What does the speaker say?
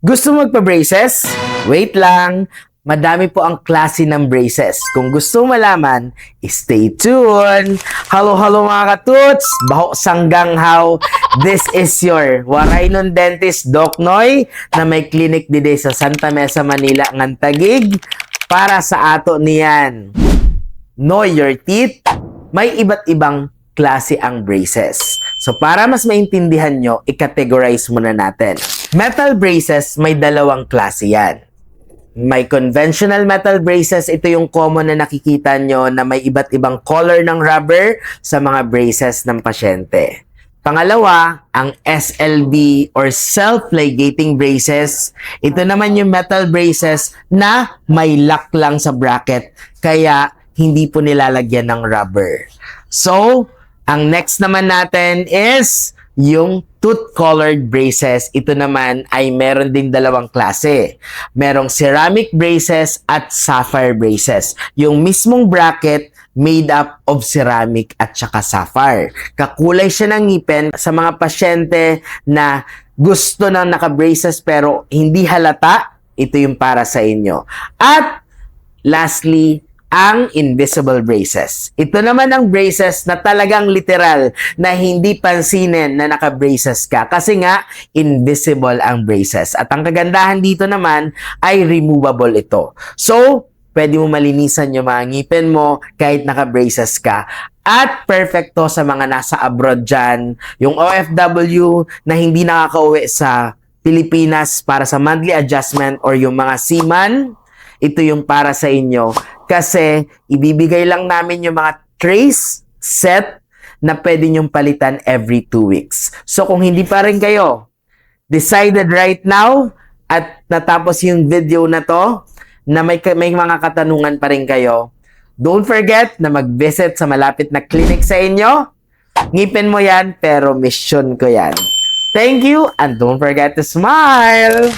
Gusto magpa-braces? Wait lang. Madami po ang klase ng braces. Kung gusto malaman, stay tuned. Hello mga katuts! Baho sanggang how. This is your Waraynon Dentist Doc Noy na may clinic dide sa Santa Mesa, Manila ng Taguig. Para sa ato niyan. Know your teeth. May iba't ibang klase ang braces. So para mas maintindihan nyo, i-categorize muna natin. Metal braces, may dalawang klase yan. May conventional metal braces, ito yung common na nakikita nyo na may iba't ibang color ng rubber sa mga braces ng pasyente. Pangalawa, ang SLB or self-ligating braces. Ito naman yung metal braces na may lock lang sa bracket kaya hindi po nilalagyan ng rubber. So, ang next naman natin is yung tooth-colored braces. Ito naman ay meron ding dalawang klase. Merong ceramic braces at sapphire braces. Yung mismong bracket made up of ceramic at saka sapphire. Kakulay siya ng ngipin sa mga pasyente na gusto ng naka-braces pero hindi halata. Ito yung para sa inyo. At lastly, ang invisible braces. Ito naman ang braces na talagang literal na hindi pansinin na naka-braces ka kasi nga invisible ang braces. At ang kagandahan dito naman ay removable ito. So, pwede mo malinisan yung mga ngipin mo kahit naka-braces ka. At perfecto sa mga nasa abroad dyan, yung OFW na hindi nakakauwi sa Pilipinas para sa monthly adjustment or yung mga seaman, ito yung para sa inyo. Kasi ibibigay lang namin yung mga trace set na pwede nyong palitan every 2 weeks. So kung hindi pa rin kayo decided right now at natapos yung video na to na may mga katanungan pa rin kayo, don't forget na mag-visit sa malapit na clinic sa inyo. Ngipin mo yan pero mission ko yan. Thank you and don't forget to smile!